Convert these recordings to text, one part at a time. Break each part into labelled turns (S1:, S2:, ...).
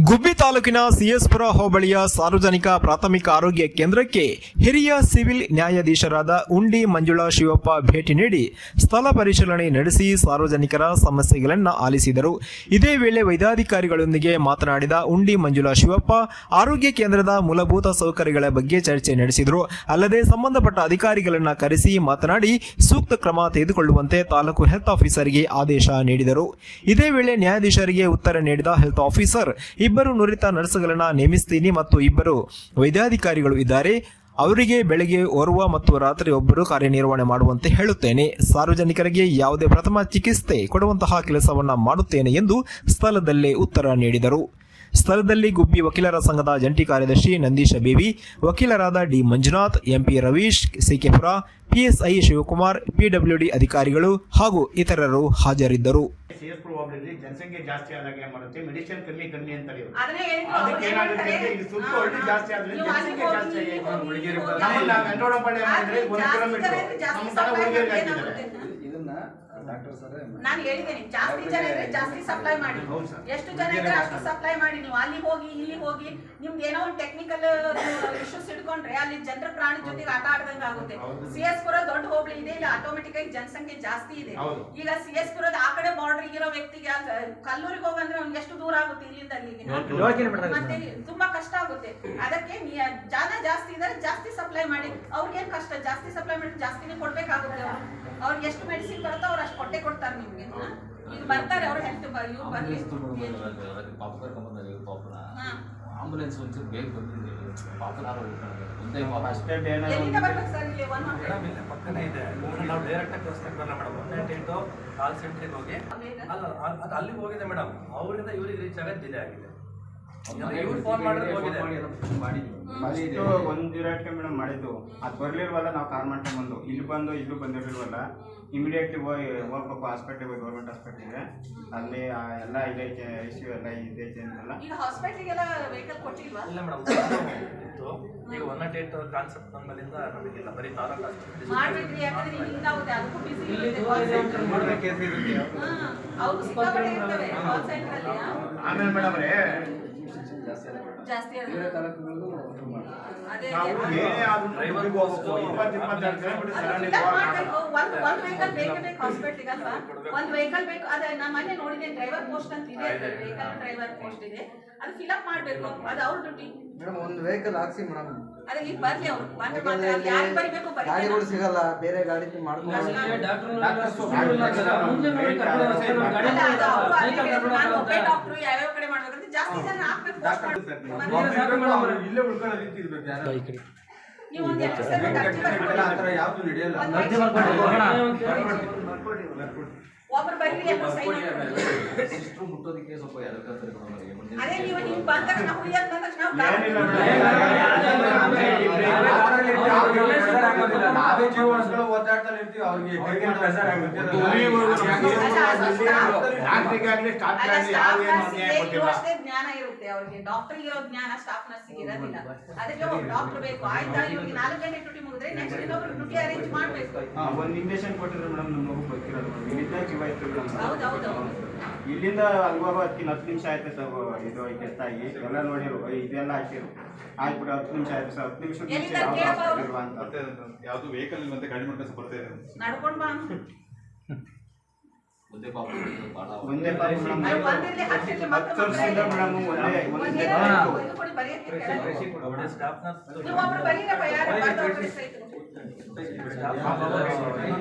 S1: ಗುಬ್ಬಿ ತಾಲೂಕಿನ ಸಿಎಸ್ಪುರ ಹೋಬಳಿಯ ಸಾರ್ವಜನಿಕ ಪ್ರಾಥಮಿಕ ಆರೋಗ್ಯ ಕೇಂದ್ರಕ್ಕೆ ಹಿರಿಯ ಸಿವಿಲ್ ನ್ಯಾಯಾಧೀಶರಾದ ಉಂಡಿ ಮಂಜುಳಾ ಶಿವಪ್ಪ ಭೇಟಿ ನೀಡಿ ಸ್ಥಳ ಪರಿಶೀಲನೆ ನಡೆಸಿ ಸಾರ್ವಜನಿಕರ ಸಮಸ್ಯೆಗಳನ್ನು ಆಲಿಸಿದರು. ಇದೇ ವೇಳೆ ವೈದ್ಯಾಧಿಕಾರಿಗಳೊಂದಿಗೆ ಮಾತನಾಡಿದ ಉಂಡಿ ಮಂಜುಳಾ ಶಿವಪ್ಪ ಆರೋಗ್ಯ ಕೇಂದ್ರದ ಮೂಲಭೂತ ಸೌಕರ್ಯಗಳ ಬಗ್ಗೆ ಚರ್ಚೆ ನಡೆಸಿದರು. ಅಲ್ಲದೆ ಸಂಬಂಧಪಟ್ಟ ಅಧಿಕಾರಿಗಳನ್ನು ಕರೆಸಿ ಮಾತನಾಡಿ ಸೂಕ್ತ ಕ್ರಮ ತೆಗೆದುಕೊಳ್ಳುವಂತೆ ತಾಲೂಕು ಹೆಲ್ತ್ ಆಫೀಸರ್ಗೆ ಆದೇಶ ನೀಡಿದರು. ಇದೇ ವೇಳೆ ನ್ಯಾಯಾಧೀಶರಿಗೆ ಉತ್ತರ ನೀಡಿದ ಹೆಲ್ತ್ ಆಫೀಸರ್, ಇಬ್ಬರು ನುರಿತ ನರ್ಸ್ಗಳನ್ನು ನೇಮಿಸುತ್ತೀನಿ ಮತ್ತು ಇಬ್ಬರು ವೈದ್ಯಾಧಿಕಾರಿಗಳು ಇದ್ದಾರೆ. ಅವರಿಗೆ ಬೆಳಗ್ಗೆ ಓರ್ವ ಮತ್ತು ರಾತ್ರಿ ಒಬ್ಬರು ಕಾರ್ಯನಿರ್ವಹಣೆ ಮಾಡುವಂತೆ ಹೇಳುತ್ತೇನೆ. ಸಾರ್ವಜನಿಕರಿಗೆ ಯಾವುದೇ ಪ್ರಥಮ ಚಿಕಿತ್ಸೆ ಕೊಡುವಂತಹ ಕೆಲಸವನ್ನ ಮಾಡುತ್ತೇನೆ ಎಂದು ಸ್ಥಳದಲ್ಲೇ ಉತ್ತರ ನೀಡಿದರು. ಸ್ಥಳದಲ್ಲಿ ಗುಬ್ಬಿ ವಕೀಲರ ಸಂಘದ ಜಂಟಿ ಕಾರ್ಯದರ್ಶಿ ನಂದೀಶ ಬೇವಿ, ವಕೀಲರಾದ D Manjunath, MP Ravish, CKPura, PSI Shivakumar, PWD ಅಧಿಕಾರಿಗಳು ಹಾಗೂ ಇತರರು ಹಾಜರಿದ್ದರು.
S2: ಸಿಎಸ್ಪುರ ಹೋಬಳಿಯಲ್ಲಿ ಜನಸಂಖ್ಯೆ ಜಾಸ್ತಿ ಆದಾಗ ಏನ್ ಮಾಡುತ್ತೆ, ಮೆಡಿಸಿನ್ ಕಮ್ಮಿ ಅಂತ ಹೇಳಿ
S3: ಅದಕ್ಕೆ ಏನಾಗುತ್ತೆ
S2: ಸುತ್ತ ಹೊರಟಿ ಜಾಸ್ತಿ ಆದ್ರೆ ಜನಸಂಖ್ಯೆ ಜಾಸ್ತಿ ಆಗಿ ನಮ್ಮನ್ನ ವೆಂಕಟರಮಣ ಮಾಡಿದ್ರೆ 1 ಕಿಲೋಮೀಟರ್ ನಮ್ಮ ತರ ಹುಡುಗಿಯರಿಗೆ ಹಾಕಿದ್ದಾರೆ.
S3: ನಾನು ಹೇಳಿದ್ದೇನೆ, ಜಾಸ್ತಿ ಜನ ಇದ್ರೆ ಜಾಸ್ತಿ ಸಪ್ಲೈ ಮಾಡಿ, ಎಷ್ಟು ಜನ ಇದ್ರೆ ಅಷ್ಟು ಸಪ್ಲೈ ಮಾಡಿ. ನೀವು ಅಲ್ಲಿ ಹೋಗಿ ಇಲ್ಲಿ ಹೋಗಿ ನಿಮ್ಗೆ ಏನೋ ಒಂದು ಟೆಕ್ನಿಕಲ್ ಇಶ್ಯೂಸ್ ಇಟ್ಕೊಂಡ್ರೆ ಅಲ್ಲಿ ಜನರ ಪ್ರಾಣಿ ಜೊತೆಗೆ ಆಟ ಆಡ್ದಂಗೆ ಆಗುತ್ತೆ. ಸಿಎಸ್ಪುರ ದೊಡ್ಡ ಹೋಬಳಿ ಇದೆ, ಇಲ್ಲಿ ಆಟೋಮೆಟಿಕ್ ಆಗಿ ಜನಸಂಖ್ಯೆ ಜಾಸ್ತಿ ಇದೆ. ಈಗ ಸಿಎಸ್ಪುರದ ಆ ಕಡೆ ಬಾರ್ಡರ್ ಇರೋ ವ್ಯಕ್ತಿಗೆ ಕಲ್ಲೂರಿಗೆ ಹೋಗಂದ್ರೆ ಅವ್ನಿಗೆ ಎಷ್ಟು ದೂರ ಆಗುತ್ತೆ ಇಲ್ಲಿಂದ ಅಲ್ಲಿಗೆ, ಮತ್ತೆ ತುಂಬಾ ಕಷ್ಟ ಆಗುತ್ತೆ. ಅದಕ್ಕೆ ಜನ ಜಾಸ್ತಿ ಇದ್ದಾರೆ, ಜಾಸ್ತಿ ಸಪ್ಲೈ ಮಾಡಿ. ಅವ್ರಿಗೇನ್ ಕಷ್ಟ, ಜಾಸ್ತಿ ಸಪ್ಲೈ ಮಾಡಿ ಜಾಸ್ತಿನೇ ಕೊಡ್ಬೇಕಾಗುತ್ತೆ. ಅವ್ರಿಗೆ ಎಷ್ಟು ಮೆಡಿಸಿನ್ ಬರುತ್ತೋ ಅವ್ರು ಅಷ್ಟು ಕೊಟ್ಟೆ ಕೊಡ್ತಾರೆ ನಿಮ್ಗೆ. ಈಗ ಬರ್ತಾರೆ ಅವ್ರು ಹೆಲ್ತ್ ಇವ್ರು ಬರ್ಲಿ
S4: ಆಂಬುಲೆನ್ಸ್ ಒಂಚೂರು ಬೇಗ ಬಂದಿದೆ.
S3: ಎಲ್ಲಿಂದ ಬರ್ಬೇಕು ಸರ್? ಇಲ್ಲಿ
S5: ಪಕ್ಕನೇ ಇದೆ, ನಾವು ಡೈರೆಕ್ಟ್ ಆಗಿ ತೋರಿಸ್ತಾ ಬರಲ್ಲ ಮೇಡಮ್. 198 ಕಾಲ್ ಸೆಂಟ್ರಿಗೆ ಹೋಗಿ ಅದು ಅಲ್ಲಿಗೆ ಹೋಗಿದೆ ಮೇಡಮ್. ಅವರಿಂದ ಇವ್ರಿಗೆ ರೀಚ್ ಆಗೋದು ಡಿಲೇ ಆಗಿದೆ. ಇವ್ರು ಫೋನ್ ಮಾಡಿದ್ರೆ ಹೋಗಿದೆ.
S2: ಒಂದು ಇರೋಕ್ಕೆ ಮೇಡಮ್ ಮಾಡಿದ್ದು ಅದು ಬರ್ಲಿಲ್ವಲ್ಲ, ನಾವು ಕಾರ್ ಮಾಡ್ಕೊಂಡು ಬಂದು ಇಲ್ಲೂ ಬಂದಿರಲಿಲ್ವಲ್ಲ, ಇಮಿಡಿಯೇಟ್ಲಿ ಹೋಗ್ಬೇಕು ಹಾಸ್ಪಿಟ್ಲಿಗೆ, ಹೋಗಿ ಗೌರ್ಮೆಂಟ್ ಹಾಸ್ಪಿಟ್ಲಿಗೆ. ಅಲ್ಲಿ ಎಲ್ಲ ಇದೈತೆ, ಐಸಿಯು ಎಲ್ಲ ಇದೈತೆ ಅಂತೆಲ್ಲ.
S3: ಈಗ ಹಾಸ್ಪಿಟಲ್ಗೆಲ್ಲ ವೆಹಿಕಲ್ ಕೊಟ್ಟಿಲ್ವಾ?
S5: ಇಲ್ಲ ಮೇಡಮ್, ಇತ್ತು. ಈಗ 198 ಕಾನ್ಸೆಪ್ಟ್ ಬಂದ್ಮೇಲಿಂದ ನಮಗಿಲ್ಲ, ಬರೀ ತಾಲೂಕು ಹಾಸ್ಪಿಟಲ್
S3: ಮಾಡ್ಬೇಕ್ರಿ. ಯಾಕಂದ್ರೆ ಹಿಂಗಾಗುತ್ತೆ, ಅದಕ್ಕೂ ಬಿಸಿ ಇರುತ್ತೆ. ಅವ್ರು ಸಿಕ್ಕಾಪಟ್ಟೆ ಇರ್ತವೆ ಕಾಲ್ ಸೆಂಟರ್ ಅಲ್ಲಿ.
S2: ಆಮೇಲೆ ಮೇಡಮ್ ರೇ
S3: ಜಾಸ್ತಿ ಅದೇ ಒಂದ್ ವೆಹಿಕಲ್ ಬೇಕು ಹಾಸ್ಪಿಟ್ಲಿಗೆ ಅಲ್ವಾ? ಒಂದ್ ವೆಹಿಕಲ್ ಬೇಕು. ಅದೇ ನಾನು ಮೊನ್ನೆ ನೋಡಿದ್ದೇನೆ, ಡ್ರೈವರ್ ಪೋಸ್ಟ್ ಅಂತ ಇದೆ, ವೆಹಿಕಲ್ ಡ್ರೈವರ್ ಪೋಸ್ಟ್ ಇದೆ, ಅದು ಫಿಲ್ಅಪ್ ಮಾಡ್ಬೇಕು. ಅದು ಅವ್ರ ಡ್ಯೂಟಿ
S6: ಮೇಡಮ್. ಒಂದು ವೆಹಿಕಲ್ ಹಾಕ್ಸಿ ಮೇಡಮ್.
S3: ಅದೇ ಈಗ ಬರ್ಲಿ ಅವ್ರು ಬಂದ್ರೆ ಮಾತ್ರ ಯಾರು ಬರಿಬೇಕು
S6: ಗಾಡಿಗಳು ಸಿಗಲ್ಲ, ಬೇರೆ ಗಾಡಿ ಮಾಡ್ಕೊಂಡು
S3: ಡಾಕ್ಟರ್ ಯಾವ್ಯಾವ ಕಡೆ ಮಾಡ್ಬೇಕಂತ ಜಾಸ್ತಿ ಜನ ಹಾಕ್ಬೇಕು.
S2: ಇಲ್ಲೇ ಉಳ್ಕೊಳ್ಳೋ ರೀತಿ ಇರ್ಬೇಕು.
S3: ನೀವು ಒಂದ್
S2: ಯಾವ್ದು ನಡೆಯಲ್ಲ.
S3: ಒಬ್ರು ಬರ್ಲಿ ಅಂತ ಸೈನ್
S4: ಮುಟ್ಟೋದಕ್ಕೆ ಸ್ವಲ್ಪ
S3: ಅದೇ ನೀವು ನಿಮ್ ಬಂದ ತಕ್ಷಣ ಹುಡುಗಿಯರ್ ಬಂದ ತಕ್ಷಣ
S2: ನಾವೇ ಜೀವನಗಳು ಓದಾಡ್ತಾನೆ ಇರ್ತೀವಿ. ಅವ್ರಿಗೆ
S3: ಅಷ್ಟೇ ಜ್ಞಾನ ಇರುತ್ತೆ ಅವ್ರಿಗೆ. ಡಾಕ್ಟರ್ ಇರೋ ಜ್ಞಾನ ಸ್ಟಾಫ್ ನರ್ಸಿಗೆ ಇರೋದಿಲ್ಲ. ಅದಕ್ಕೆ ಡಾಕ್ಟರ್ ಬೇಕು. ಆಯ್ತಾ, ಇವ್ರಿಗೆ 4 ಗಂಟೆ ಡ್ಯೂಟಿ ಮುಗಿದ್ರೆ ನೆಕ್ಸ್ಟ್ ಇನ್ನೊಬ್ರು ಡ್ಯೂಟಿ ಅರೇಂಜ್ ಮಾಡ್ಬೇಕು.
S2: ಒಂದು ಇಂಜೆಕ್ಷನ್ ಕೊಟ್ಟಿದ್ರು ಮೇಡಮ್, ನಮ್ಮ ಮಗು ಬರ್ತಿರೋದು ಇಲ್ಲಿಂದ ಜೀವ ಇತ್ತು ಮೇಡಮ್.
S3: ಹೌದೌದು.
S2: ಇಲ್ಲಿಂದ ಅಲ್ಗೋಗ 10 ನಿಮಿಷ ಆಯ್ತು ಸರ್. ಇದು ಕೆತ್ತಾಗಿ ಎಲ್ಲ ನೋಡಿರು, ಇದೆಲ್ಲ ಹಾಕಿರು. ಆಯ್ತು ಬಿಡು, 10 ನಿಮಿಷ ಆಯ್ತು ಸರ್. 10 ನಿಮಿಷದ ಮುಂಚೆ
S7: ಯಾವ್ದು ವೆಹಿಕಲ್ ಮತ್ತೆ ಗಾಡಿ ಮಾಡ್ಕೊಂಡು ಬರ್ತಾ ಇದೆ
S3: ನಡ್ಕೊಂಡ್ ಬಾ.
S4: ಒಂದೇ ಪಾಪ
S2: ಒಂದೇ ಪಾಪ ಮೇಡಮ್. 10 ವರ್ಷದಿಂದ ಮೇಡಮ್ ಒಂದೇ
S3: ಕೊಡಿ ಬರೆಯಕ್ಕೆ.
S5: ಸ್ಟಾಫ್ ನರ್ಸ್
S3: ನೀವು ಒಬ್ರು ಬರೀರಪ್ಪ, ಯಾರು ಬರ್ದವ್ರು ಸಹಿತ.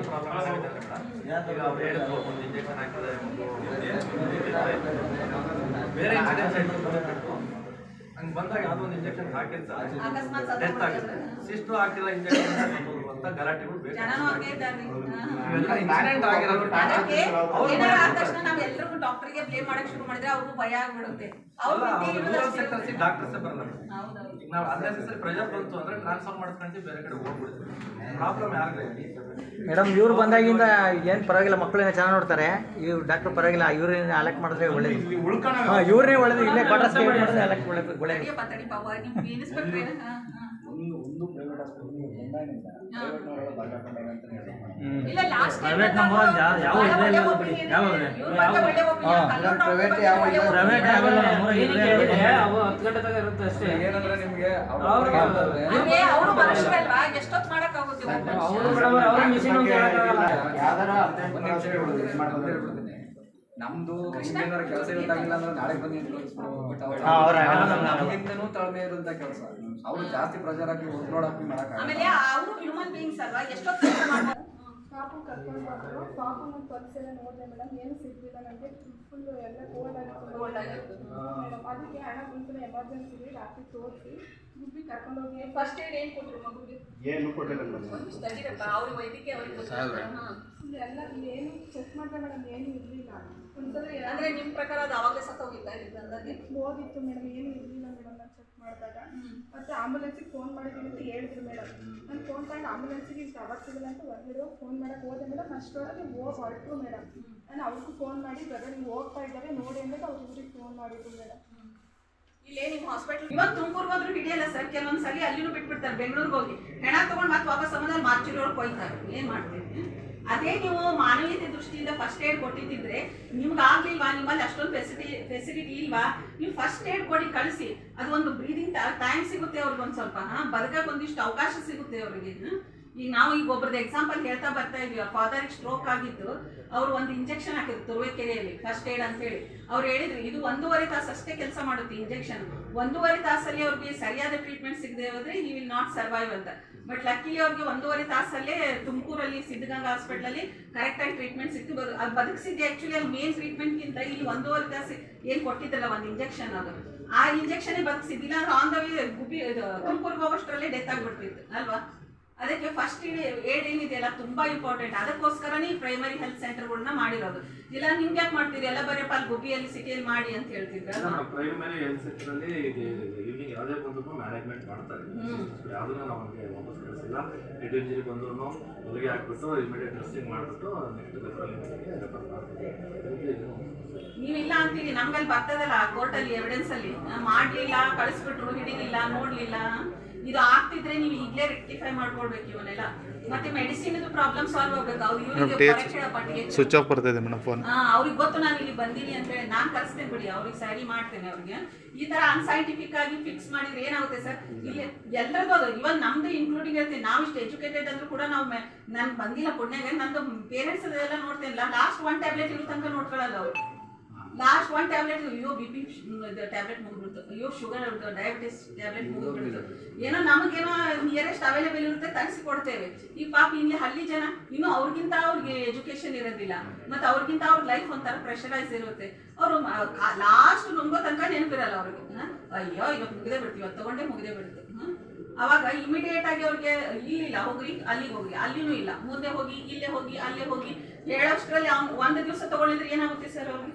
S5: ಇಂಜೆಕ್ಷನ್ ಹಾಕಿದ್ರೆ ಬೇರೆ ಹಂಗೆ ಬಂದಾಗ ಯಾವುದೋ ಒಂದು ಇಂಜೆಕ್ಷನ್ ಹಾಕಿರ್ತಾರೆ, ಡೆತ್ ಆಗುತ್ತೆ. ಸಿಸ್ಟರ್ ಹಾಕಿಲ್ಲ ಇಂಜೆಕ್ಷನ್ ಅಂತ ಗಲಾಟೆಗಳು ಬೇಕು. ಇನ್ಸಿಡೆಂಟ್ ಆಗಿರೋದು
S3: ಅದಕ್ಕೆ ಏನಾರ ಆದ ತಕ್ಷಣ ನಾವು ಎಲ್ಲರಿಗೂ ಡಾಕ್ಟರ್ಗೆ ಬ್ಲೇಮ್ ಮಾಡಕ್ ಶುರು ಮಾಡಿದ್ರೆ ಅವ್ರಿಗೂ ಭಯ ಆಗ್ಬಿಡುತ್ತೆ.
S5: ಡಾಕ್ಟರ್ಸೇ ಬರಲ್ಲ. ಈಗ ನಾವು ಅನ್ನೆಸೆಸರಿ ಪ್ರೆಷರ್ ಬಂತು ಅಂದ್ರೆ ಟ್ರಾನ್ಸ್ಫರ್ ಮಾಡ್ಕೊಂಡು ಬೇರೆ ಕಡೆ ಹೋಗ್ಬಿಡ್ತೀವಿ. ಪ್ರಾಬ್ಲಮ್ ಯಾರಿಗೆ
S6: ಮೇಡಮ್? ಇವ್ರು ಬಂದಾಗಿಂದ ಏನು ಪರವಾಗಿಲ್ಲ, ಮಕ್ಕಳನ್ನ ಚೆನ್ನಾಗಿ ನೋಡ್ತಾರೆ. ಇವ್ರು ಡಾಕ್ಟರ್ ಪರವಾಗಿಲ್ಲ, ಇವ್ರನ್ನ ಅಲೆಕ್ಟ್ ಮಾಡಿದ್ರೆ ಒಳ್ಳೇದು. ಇವ್ರನ್ನೇ ಒಳ್ಳೇದು, ಇಲ್ಲೇ ಕ್ವಾರ್ಟರ್ಸ್ ಅಲೆಕ್ಟ್ ಒಳ್ಳೇದು.
S3: ತಡಿ ಪಾಪ, ನಿಮ್ಗೆ ಏನಿಸ್ಬೇಕು.
S6: ಒಂದು ಪ್ರೈವೇಟ್ ಹಾಸ್ಪಿಟಲ್
S3: ಇಲ್ಲ ಲಾಸ್ಟ್
S6: Private number ಯಾವ ಇದ್ರೆ ಇಲ್ಲ ಬಿಡಿ. ಯಾವ ಇದ್ರೆ?
S3: ಪ್ರೈವೇಟ್
S6: ಪ್ರೈವೇಟ್ ಯಾವೆಲ್ಲ ನಮ್ಮೂರಾಗ ಇದ್ರೆ
S4: ಅವು 10 ಗಂಟೆ ತನಕ ಇರುತ್ತೆ ಅಷ್ಟೇ. ಏನಂದ್ರೆ ನಿಮಗೆ
S3: ಅಂದ್ರೆ ಅವರು ಮನುಷ್ಯರಲ್ವಾ ಎಷ್ಟೊತ್ತು ಮಾಡಕ್ಕಾಗುತ್ತೆ
S4: ಅವ್ರ ಮಿಷಿನ್ ಅಂತ ಹೇಳಕ್ಕಾಗಲ್ಲ.
S2: ಯಾವ್ದಾರ
S8: ನಮ್ದು ಏನಾರ ಕೆಲಸ ಇರೋದಾಗಿಲ್ಲ ಅಂದ್ರೆ ನಾಳೆ ಬಂದು ನಮಗಿಂತನೂ ತಾಳ್ಮೆ ಇರೋಂಥ ಕೆಲಸ. ಅವ್ರು ಜಾಸ್ತಿ ಪ್ರೆಷರ್ ಹಾಕಿ ಓವರ್ಲೋಡ್ ಹಾಕಿ ಮಾಡಕ್ಕಾಗಲ್ಲ.
S3: ಆಮೇಲೆ ಅವರು ಹ್ಯೂಮನ್ ಬೀಯಿಂಗ್ಸ್ ಅಲ್ವಾ ಎಷ್ಟೊತ್ತು ಕೆಲಸ ಮಾಡ್ಬೋದು.
S9: ಪಾಪು ಕರ್ಕೊಂಡು ಬಂದರು. ಪಾಪುನ ಪರಿಸರ ನೋಡಿದೆ ಮೇಡಮ್, ಏನು ಸಿಗಲಿಲ್ಲ ನನಗೆ. ಫುಲ್ಲು ಎಲ್ಲ ಕೋಲ್ಡ್ ಆಗಿತ್ತು ಮೇಡಮ್. ಅದಕ್ಕೆ ಹಣ ಮುಂಚೆ ಎಮರ್ಜೆನ್ಸಿಗೆ ರಾತ್ರಿ ತೋರಿಸಿ ಗುಬ್ಬಿ ಕರ್ಕೊಂಡೋಗಿ ಫಸ್ಟ್ ಏಡ್ ಏನು ಕೊಟ್ಟರು ಮಗುಗೆ?
S2: ಏನು ಕೊಟ್ಟಿಲ್ಲ
S3: ಅವ್ರಿಗೆ ವೈದ್ಯಕೀಯ
S9: ಎಲ್ಲ ಏನು ಚೆಕ್ ಮಾಡಿದೆ ಮೇಡಮ್, ಏನು ಇರಲಿಲ್ಲ. ಒಂದ್ಸಲ
S3: ಅಂದ್ರೆ ನಿಮ್ಮ ಪ್ರಕಾರ ಅದು ಅವಾಗಲೇ ಸತ್ತೋಗಿಲ್ಲ
S9: ಹೋಗಿತ್ತು ಮೇಡಮ್, ಏನು ಇರಲಿಲ್ಲ ಮೇಡಮ್. ನಾನು ಚೆಕ್ ಮಾಡಿದಾಗ ಮತ್ತು ಆಂಬುಲೆನ್ಸಿಗೆ ಫೋನ್ ಮಾಡಿದ್ದೀನಿ ಅಂತ ಹೇಳಿದ್ರು ಮೇಡಮ್. ನಾನು ಫೋನ್ ತಗೊಂಡು ಆಂಬುಲೆನ್ಸಿಗೆ ಇಷ್ಟು ಅವಶ್ಯವಿಲ್ಲ ಅಂತ ಹೊರಗಿರೋ ಫೋನ್ ಮಾಡೋಕ್ಕೆ ಹೋದೆ ಮೇಡಮ್. ಅಷ್ಟರೊಳಗೆ ಹೊರಟರು ಮೇಡಮ್. ನಾನು ಅವ್ರಿಗೂ ಫೋನ್ ಮಾಡಿ ಬ್ರದರ್ ನೀವು ಹೋಗ್ತಾ ಇದ್ದಾರೆ ನೋಡಿ ಅಂದಾಗ ಅವ್ರ ಊರಿಗೆ ಫೋನ್ ಮಾಡಿದ್ರು ಮೇಡಮ್.
S3: ಇಲ್ಲೇ ನಿಮ್ಮ ಹಾಸ್ಪಿಟಲ್ ಇವಾಗ ತುಮಕೂರ್ಗೆ ಹೋದ್ರು ಹಿಡಿಯಲ್ಲ ಸರ್. ಕೆಲವೊಂದ್ಸಲಿ ಅಲ್ಲಿನೂ ಬಿಟ್ಬಿಡ್ತಾರೆ. ಬೆಂಗಳೂರಿಗೆ ಹೋಗಿ ಹೆಣ ತಗೊಂಡು ಮತ್ತೆ ವಾಪಸ್ ಸಮಯದಲ್ಲಿ ಮಾರ್ಚುರಿ ಒಳಗೆ ಹೋಗ್ತಾರೆ. ಏನು ಮಾಡ್ತೀವಿ? ಅದೇ ನೀವು ಮಾನವೀಯತೆ ದೃಷ್ಟಿಯಿಂದ ಫಸ್ಟ್ ಏಡ್ ಕೊಟ್ಟಿದ್ದಿದ್ರೆ ನಿಮ್ಗೆ ಆಗ್ಲಿಲ್ವಾ, ನಿಮ್ಮಲ್ಲಿ ಅಷ್ಟೊಂದು ಫೆಸಿಲಿಟಿ ಇಲ್ವಾ, ನೀವು ಫಸ್ಟ್ ಏಡ್ ಕೊಡಿ ಕಳಿಸಿ. ಅದು ಒಂದು ಬ್ರೀದಿಂಗ್ ಟೈಮ್ ಸಿಗುತ್ತೆ ಅವ್ರಿಗೆ, ಒಂದು ಸ್ವಲ್ಪ ಬದುಕಕ್ಕೆ ಒಂದಿಷ್ಟು ಅವಕಾಶ ಸಿಗುತ್ತೆ ಅವರಿಗೆ. ಈಗ ನಾವು ಈಗ ಒಬ್ರದ್ದು ಎಕ್ಸಾಂಪಲ್ ಹೇಳ್ತಾ ಬರ್ತಾ ಇದೀವಿ. ಆ ಫಾದರ್ಗೆ ಸ್ಟ್ರೋಕ್ ಆಗಿದ್ದು, ಅವರು ಒಂದು ಇಂಜೆಕ್ಷನ್ ಹಾಕಿದ್ರು ತುರುವೇಕೆರೆಯಲ್ಲಿ ಫಸ್ಟ್ ಏಡ್ ಅಂತೇಳಿ. ಅವ್ರು ಹೇಳಿದ್ರು ಇದು 1.5 ತಾಸು ಅಷ್ಟೇ ಕೆಲಸ ಮಾಡುತ್ತೆ ಇಂಜೆಕ್ಷನ್. 1.5 ತಾಸಲ್ಲಿ ಅವ್ರಿಗೆ ಸರಿಯಾದ ಟ್ರೀಟ್ಮೆಂಟ್ ಸಿಗದೆ ಹೋದ್ರೆ ಯು ವಿಲ್ ನಾಟ್ ಸರ್ವೈವ್ ಅಂತ. ಬಟ್ ಲಕ್ಕಿಲಿ ಅವ್ರಿಗೆ 1.5 ತಾಸಲ್ಲೇ ತುಮಕೂರಲ್ಲಿ ಸಿದ್ಧಗಂಗಾ ಹಾಸ್ಪಿಟಲಲ್ಲಿ ಕರೆಕ್ಟಾಗಿ ಟ್ರೀಟ್ಮೆಂಟ್ ಸಿಕ್ತು. ಅದು ಬದುಕಿಸಿದ್ದೆ ಆ್ಯಕ್ಚುಲಿ ಅಲ್ಲಿ ಮೇನ್ ಟ್ರೀಟ್ಮೆಂಟ್ಗಿಂತ ಇಲ್ಲಿ 1.5 ತಾಸು ಏನು ಕೊಟ್ಟಿದ್ದಲ್ಲ ಒಂದು ಇಂಜೆಕ್ಷನ್, ಅದು ಆ ಇಂಜೆಕ್ಷನ್ನೇ ಬದುಕಿಸಿದ್ದಿಲ್ಲ ಅಂದ್ರೆ ಆನ್ ದ ವೇ ಗುಬ್ಬಿ ತುಮಕೂರಿಗೆ ಹೋಗೋಷ್ಟರಲ್ಲೇ ಡೆತ್ ಆಗಿಬಿಡ್ತಿತ್ತು ಅಲ್ವಾ. ಅದಕ್ಕೆ ಫಸ್ಟ್ ಏಡ್ ಏನಿದೆಯಲ್ಲ ತುಂಬಾ ಇಂಪಾರ್ಟೆಂಟ್. ಅದಕ್ಕೋಸ್ಕರನೇ ಈ ಪ್ರೈಮರಿ ಹೆಲ್ತ್ ಸೆಂಟರ್ಗಳನ್ನ ಮಾಡಿರೋದು. ಇಲ್ಲ ನಿಮ್ಗೆ ಯಾಕೆ ಮಾಡ್ತೀರಿ, ಎಲ್ಲ ಬರೀ ಅಲ್ಲಿ ಗುಬ್ಬಿಯಲ್ಲಿ ಸಿಟಿಯಲ್ಲಿ ಮಾಡಿ ಅಂತ ಹೇಳ್ತಿದ್ರೆ
S5: ಪ್ರೈಮರಿ ಹೆಲ್ತ್ ಸೆಂಟರ್ ಅಲ್ಲಿ ಈವ್ನಿಂಗ್ ಯಾವುದೇ ಬಂದ್ರು ಮ್ಯಾನೇಜ್ಮೆಂಟ್ ಮಾಡ್ತಾರೆ. ಯಾವ್ದನ್ನ ನಮಗೆ ವಾಪಸ್ ಕಳಿಸಿಲ್ಲ. ಹೆಡ್ ಇಂಜರಿ ಬಂದ್ರು ಹೊಲಿಗೆ ಹಾಕ್ಬಿಟ್ಟು ಇಮಿಡಿಯೇಟ್ ಡ್ರೆಸ್ಸಿಂಗ್ ಮಾಡಿಬಿಟ್ಟು ನೆಕ್ಸ್ಟ್ ರೆಫರ್ ಮಾಡ್ತೀವಿ.
S3: ನೀವಿಲ್ಲ ಅಂತೀರಿ, ನಮ್ಗಲ್ಲಿ ಬರ್ತದಲ್ಲ ಕೋರ್ಟಲ್ಲಿ ಎವಿಡೆನ್ಸ್ ಅಲ್ಲಿ ಮಾಡ್ಲಿಲ್ಲ, ಕಳಿಸ್ಬಿಟ್ರು, ಹಿಡಿಲಿಲ್ಲ, ನೋಡ್ಲಿಲ್ಲ. ಇದು ಆಗ್ತಿದ್ರೆ ನೀವು ಈಗಲೇ ರೆಕ್ಟಿಫೈ ಮಾಡ್ಕೊಳ್ಬೇಕು ಇವನ್ನೆಲ್ಲ. ಮತ್ತೆ ಮೆಡಿಸಿನ್ ಪ್ರಾಬ್ಲಮ್ ಸಾಲ್ವ್ ಆಗ್ಬೇಕು. ಅವ್ರು ಇವರಿಗೆ
S7: ಸ್ವಿಚ್ ಆಫ್ ಬರ್ತಾ ಇದೆ ಮೇಡಮ್ ಫೋನ್.
S3: ಅವ್ರಿಗೆ ಗೊತ್ತು ನಾನು ಇಲ್ಲಿ ಬಂದೀನಿ ಅಂತ ಹೇಳಿ. ನಾನು ಕಳಿಸ್ತೇನೆ ಬಿಡಿ, ಅವ್ರಿಗೆ ಸರಿ ಮಾಡ್ತೇನೆ. ಅವ್ರಿಗೆ ಈ ತರ ಅನ್ಸೈಂಟಿಫಿಕ್ ಆಗಿ ಫಿಕ್ಸ್ ಮಾಡಿದ್ರೆ ಏನಾಗುತ್ತೆ ಸರ್? ಇಲ್ಲಿ ಎಲ್ಲರದ್ದು ಅದು ಇವನ್ ನಮ್ದು ಇನ್ಕ್ಲೂಡಿಂಗ್ ಇರ್ತೀನಿ. ನಾವು ಇಷ್ಟು ಎಜುಕೇಟೆಡ್ ಅಂದ್ರೂ ಕೂಡ ನಾವು ನನ್ ಬಂದಿಲ್ಲ ಪುಣ್ಯಗೆ. ನಂದು ಪೇರೆಂಟ್ಸ್ ಅದೆಲ್ಲ ನೋಡ್ತೇನಿಲ್ಲ. ಲಾಸ್ಟ್ 1 ಟ್ಯಾಬ್ಲೆಟ್ ಇರೋ ತನಕ ನೋಡ್ಕೊಳ್ಳಲ್ಲ ಅವ್ರು. ಲಾಸ್ಟ್ 1 ಟ್ಯಾಬ್ಲೆಟ್, ಅಯ್ಯೋ BP ಟ್ಯಾಬ್ಲೆಟ್ ಮುಗಿದ್ಬಿಡ್ತು, ಅಯ್ಯೋ ಶುಗರ್ ಡಯಾಬಿಟಿಸ್ ಟ್ಯಾಬ್ಲೆಟ್ ಮುಗಿದ್ಬಿಡ್ತು. ಏನೋ ನಮಗೇನೋ ನಿಯರೆಸ್ಟ್ ಅವೈಲೇಬಲ್ ಇರುತ್ತೆ ತರಿಸಿ ಕೊಡ್ತೇವೆ. ಈ ಪಾಪ ಇಲ್ಲಿ ಹಳ್ಳಿ ಜನ ಇನ್ನೂ ಅವ್ರಿಗಿಂತ ಅವ್ರಿಗೆ ಎಜುಕೇಶನ್ ಇರೋದಿಲ್ಲ. ಮತ್ತೆ ಅವ್ರಿಗಿಂತ ಅವ್ರ ಲೈಫ್ ಒಂಥರ ಪ್ರೆಷರೈಸ್ ಇರುತ್ತೆ. ಅವರು ಲಾಸ್ಟ್ ನುಂಗೋ ತನಕ ನೆನಪಿರಲ್ಲ ಅವ್ರಿಗೆ. ಅಯ್ಯೋ ಇವತ್ತು ಮುಗಿದೇ ಬಿಡ್ತೀವಿ, ಇವತ್ತು ತಗೊಂಡೇ ಮುಗಿದೇ ಬಿಡ್ತು. ಅವಾಗ ಇಮಿಡಿಯೇಟ್ ಆಗಿ ಅವ್ರಿಗೆ ಇಲ್ಲಿಲ್ಲ ಹೋಗ್ರಿ ಅಲ್ಲಿಗೆ ಹೋಗ್ರಿ, ಅಲ್ಲಿನೂ ಇಲ್ಲ, ಮುಂದೆ ಹೋಗಿ ಇಲ್ಲೇ ಹೋಗಿ ಅಲ್ಲೇ ಹೋಗಿ ಹೇಳೋಷ್ಟರಲ್ಲಿ 1 ದಿವಸ ತಗೊಂಡಿದ್ರೆ ಏನಾಗುತ್ತೆ ಸರ್ ಅವ್ರಿಗೆ?